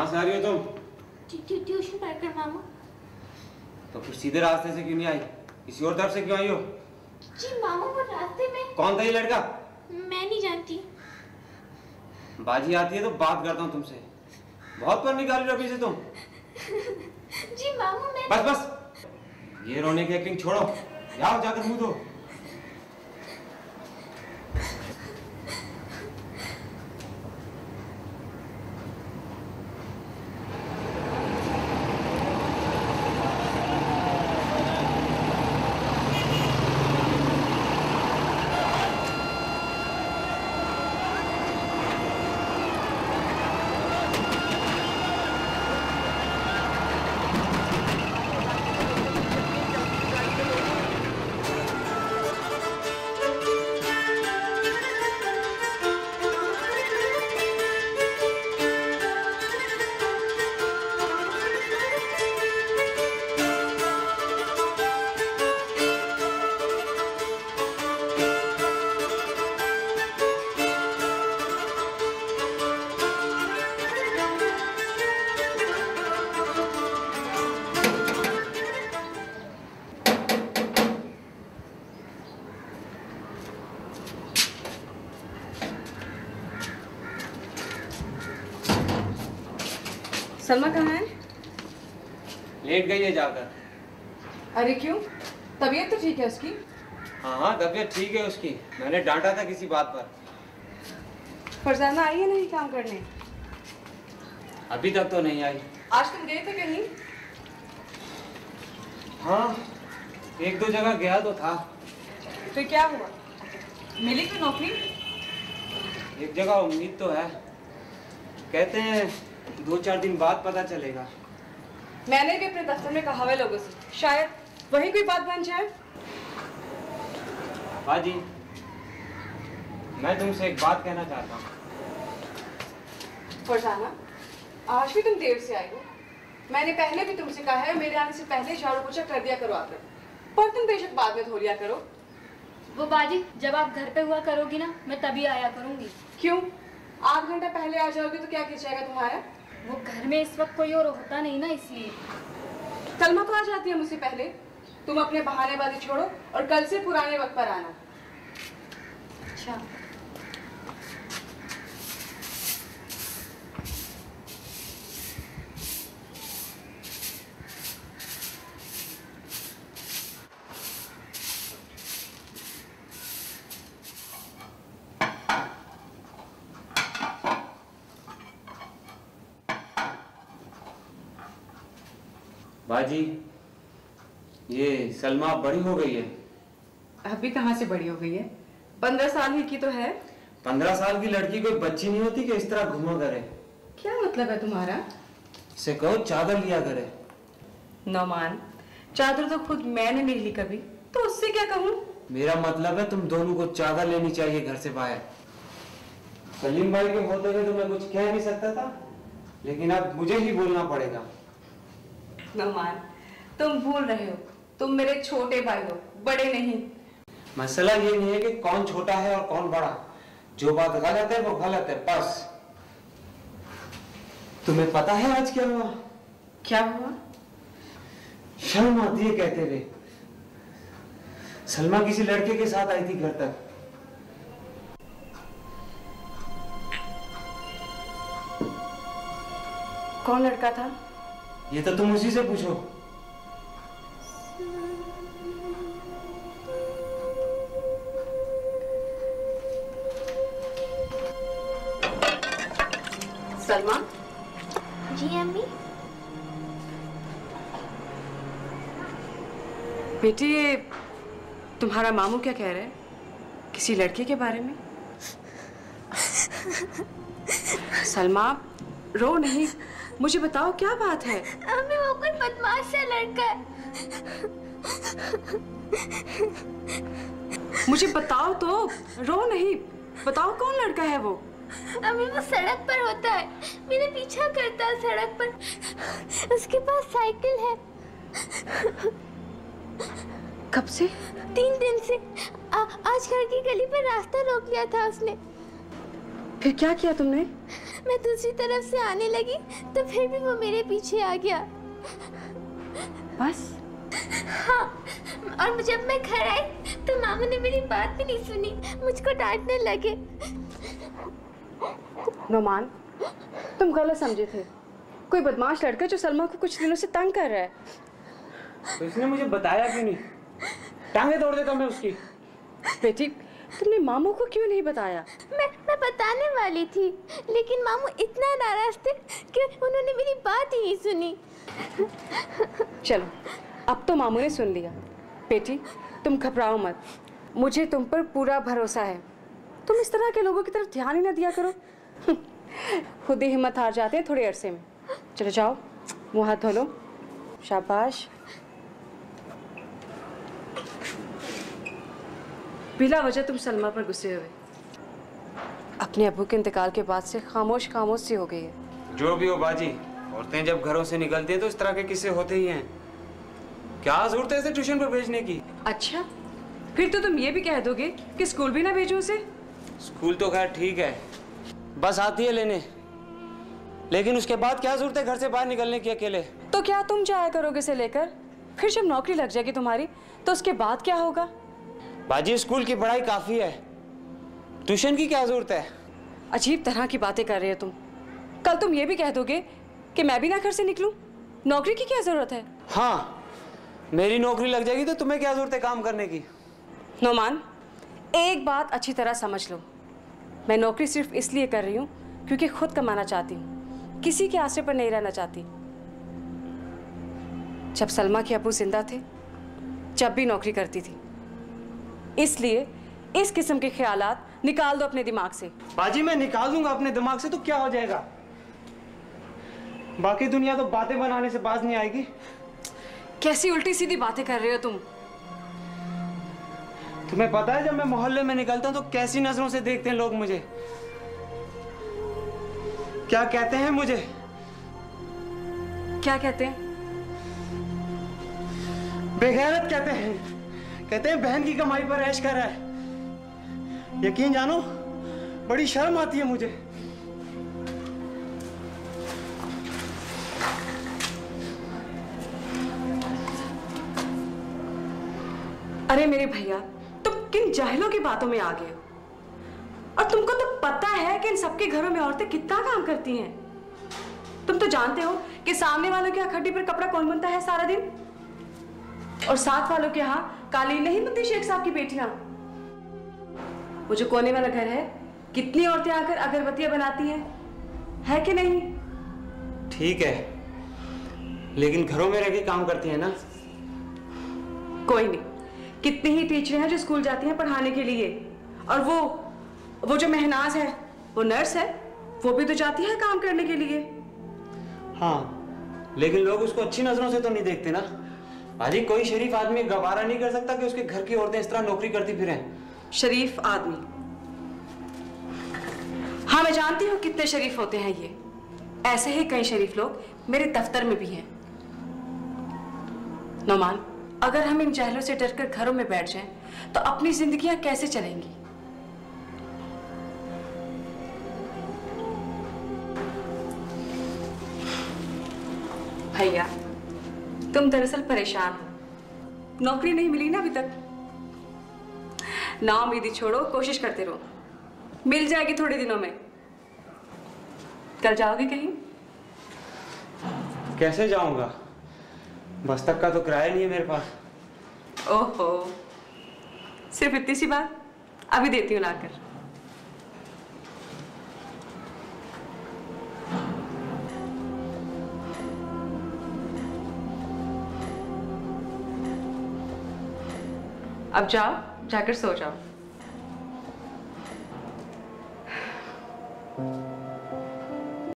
से आ रही हो तुम? ट्यूशन पढ़कर मामा। तो फिर सीधे रास्ते से क्यों नहीं आई? किसी और तरफ से क्यों आई हो? जी मामा वो रास्ते में। कौन था ये लड़का? मैं नहीं जानती। बाजी आती है तो बात करता हूँ तुमसे। बहुत पर निकाल रही हो अभी से तुम। जी मामा मैं। बस बस, ये रोने की एक्टिंग छोड़ो, जाओ जाकर मुंह धो। सलमा कहाँ है? लेट गई है जाकर। अरे क्यों? तबीयत तो ठीक है उसकी? हाँ तबीयत ठीक है उसकी। मैंने डांटा था किसी बात पर। फरजाना आई है नहीं काम करने? अभी तक तो नहीं आई। आज तुम गए थे कहीं? हाँ, एक दो जगह गया तो था। फिर क्या हुआ? मिली कोई नौकरी? एक जगह उम्मीद तो है, कहते हैं 2-4 दिन बाद पता चलेगा। मैंने भी अपने दफ्तर में कहा है लोगों से, शायद वही कोई बात बन जाए। बाजी, मैं तुमसे एक बात कहना चाहता हूँ। फरजाना, आज भी तुम देर से आई हो। मैंने पहले भी तुमसे कहा है मेरे आने से पहले झाड़ू पोछा कर दिया करो आकर। बर्तन बेशक बाद में धो लिया करो। वो बाजी जब आप घर पे हुआ करोगी ना, मैं तभी आया करूंगी। क्यों? आध घंटा पहले आ जाओगे तो क्या खींचेगा तुम्हारा? वो घर में इस वक्त कोई और होता नहीं ना, इसलिए। सलमा तो आ जाती है मुझसे पहले। तुम अपने बहानेबाजी छोड़ो और कल से पुराने वक्त पर आना। अच्छा। बाजी, ये सलमा बड़ी हो गई है। अभी कहाँ से बड़ी हो गई है? 15 साल ही की तो है। 15 साल की लड़की कोई बच्ची नहीं होती कि इस तरह घुमा करे। क्या मतलब है तुम्हारा? से कहो चादर लिया करे। नौमान, चादर तो खुद मैंने नहीं ली कभी, तो उससे क्या कहूँ? मेरा मतलब है तुम दोनों को चादर लेनी चाहिए घर से बाहर। सलीम भाई के होते हुए तो मैं कुछ कह नहीं सकता था, लेकिन अब मुझे ही बोलना पड़ेगा। नौमान, तुम भूल रहे हो, तुम मेरे छोटे भाई हो, बड़े नहीं। मसला ये नहीं है कि कौन छोटा है और कौन बड़ा। जो बात गलत है वो गलत है, बस। तुम्हें पता है आज क्या हुआ? क्या हुआ? शर्म आती है कहते हुए। सलमा किसी लड़के के साथ आई थी घर तक। कौन लड़का था? ये तो तुम उसी से पूछो। सलमा। जी अम्मी। बेटी, ये तुम्हारा मामू क्या कह रहे हैं? किसी लड़के के बारे में? सलमा, रो नहीं, मुझे बताओ क्या बात है? अम्मी वो कोई बदमाश सा लड़का है। मुझे बताओ तो, रो नहीं, बताओ कौन लड़का है वो? अम्मी वो सड़क पर होता है, मेरे पीछा करता है सड़क पर। उसके पास साइकिल है। कब से? 3 दिन से। आज घर की गली पर रास्ता रोक लिया था उसने। फिर क्या किया तुमने? मैं दूसरी तरफ से आने लगी तो फिर भी वो मेरे पीछे आ गया। बस? हाँ, और जब मैं घर आई तो मामू ने मेरी बात भी नहीं सुनी, मुझको डांटने लगे। नोमान, तुम गलत समझे थे। कोई बदमाश लड़का जो सलमा को कुछ दिनों से तंग कर रहा है। तो इसने मुझे बताया क्यों नहीं? टांगे तोड़ देता मैं उसकी। बेटी, तुमने मामू को क्यों नहीं बताया? मैं बताने वाली थी, लेकिन मामू इतना नाराज थे कि उन्होंने मेरी बात ही नहीं सुनी। चलो, अब तो मामू ने सुन लिया। बेटी, तुम घबराओ मत, मुझे तुम पर पूरा भरोसा है। तुम इस तरह के लोगों की तरफ ध्यान ही ना दिया करो। खुद ही हिम्मत हार जाते हैं थोड़े अरसे में। चलो जाओ, मुंह हाथ धो लो। शाबाश। बिला वजह तुम सलमा पर गुस्से हुए। अपने अब्बू के इंतकाल के बाद से खामोश खामोश सी हो गई है। जो भी हो बाजी, औरतें जब घरों से निकलती हैं तो इस तरह के किस्से होते ही हैं। क्या जरूरत है इसे ट्यूशन पर भेजने की? अच्छा, फिर तो तुम ये भी कह दोगे कि स्कूल भी ना भेजो उसे? स्कूल तो खैर ठीक है, बस आती है लेने, लेकिन उसके बाद क्या जरूरत है घर से बाहर निकलने की अकेले? तो क्या तुम जाया करोगे इसे लेकर? फिर जब नौकरी लग जाएगी तुम्हारी तो उसके बाद क्या होगा? बाजी, स्कूल की पढ़ाई काफी है, ट्यूशन की क्या जरूरत है? अजीब तरह की बातें कर रहे हो तुम। कल तुम ये भी कह दोगे कि मैं भी ना घर से निकलूं? नौकरी की क्या जरूरत है? हाँ, मेरी नौकरी लग जाएगी तो तुम्हें क्या जरूरत है काम करने की? नोमान, एक बात अच्छी तरह समझ लो, मैं नौकरी सिर्फ इसलिए कर रही हूँ क्योंकि खुद कमाना चाहती हूँ, किसी के आश्रय पर नहीं रहना चाहती। जब सलमा के अब्बू जिंदा थे, जब भी नौकरी करती थी, इसलिए इस किस्म के ख्यालात निकाल दो अपने दिमाग से। बाजी, मैं निकाल दूंगा अपने दिमाग से तो क्या हो जाएगा? बाकी दुनिया तो बातें बनाने से बाज नहीं आएगी। कैसी उल्टी सीधी बातें कर रहे हो तुम? तुम्हें पता है जब मैं मोहल्ले में निकलता हूं तो कैसी नजरों से देखते हैं लोग मुझे, क्या कहते हैं मुझे? क्या कहते हैं? बेगैरत कहते हैं। कहते हैं बहन की कमाई पर ऐश कर रहा है। यकीन जानो, बड़ी शर्म आती है मुझे। अरे मेरे भैया, तुम किन जाहिलों की बातों में आ गए हो? और तुमको तो पता है कि इन सबके घरों में औरतें कितना काम करती हैं। तुम तो जानते हो कि सामने वालों के यहाँ खड्डी पर कपड़ा कौन बुनता है सारा दिन, और साथ वालों के यहाँ कालीन नहीं बुनती शेख साहब की बेटियां। वो जो कोने वाला घर है, कितनी औरतें आकर अगरबत्तियां बनाती हैं, है कि नहीं? ठीक है, लेकिन घरों में रह के काम करती है ना। कोई नहीं, कितनी ही टीचर हैं जो स्कूल जाती हैं पढ़ाने के लिए, और वो जो महनाज है, वो नर्स है, वो भी तो जाती है काम करने के लिए। हाँ, लेकिन लोग उसको अच्छी नजरों से तो नहीं देखते ना। बाजी, कोई शरीफ आदमी गवारा नहीं कर सकता कि उसके घर की औरतें इस तरह नौकरी करती फिरें। शरीफ आदमी? हाँ, मैं जानती हूँ कितने शरीफ होते हैं ये। ऐसे ही कई शरीफ लोग मेरे दफ्तर में भी हैं। नोमान, अगर हम इन जहलों से डरकर घरों में बैठ जाएं, तो अपनी जिंदगियां कैसे चलेंगी? भैया, तुम दरअसल परेशान हो, नौकरी नहीं मिली ना अभी तक। ना उम्मीदी छोड़ो, कोशिश करते रहो, मिल जाएगी थोड़े दिनों में। कल जाओगे कहीं? कैसे जाऊंगा? बस तक का तो किराया नहीं है मेरे पास। ओहो, सिर्फ इतनी सी बात? अभी देती हूँ लाकर। अब जाओ, जाकर सो जाओ।